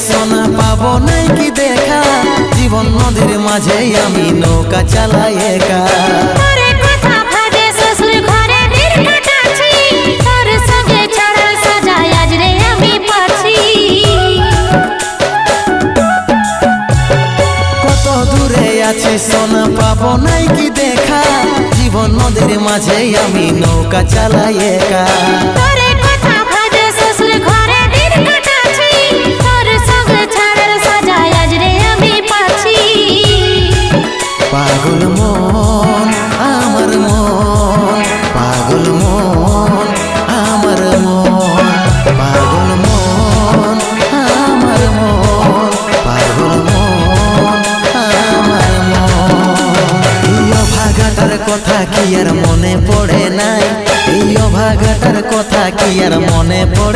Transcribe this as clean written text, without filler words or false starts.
সোনা পাবো নাই কি দেখা, জীবন নদীর মাঝে আমি নৌকা চালাই একা। তোরে কথা ভাবে শ্বশুর ঘরে দিন কাটাচ্ছি, তোর সঙ্গে ছাড়ার সাজায় আজ রে আমি পাচ্ছি। কত দূরে আছি সোনা পাবো নাই কি দেখা, জীবন নদীর মাঝে আমি নৌকা চালাই একা। তোরে কথা ভাবে শ্বশুর ঘরে দিন কাটাচ্ছি, তোর সঙ্গে ছাড়ার সাজায় আজ রে আমি পাচ্ছি। পাগল মন আমার মন, পাগল মন আমার মন, পাগল মন আমার মন, পাগল মন আমার মন। এই অভাগাটার কথা কি আর মনে পড়ে নাই, এই অভাগাটার কথা কি আর মনে পড়ে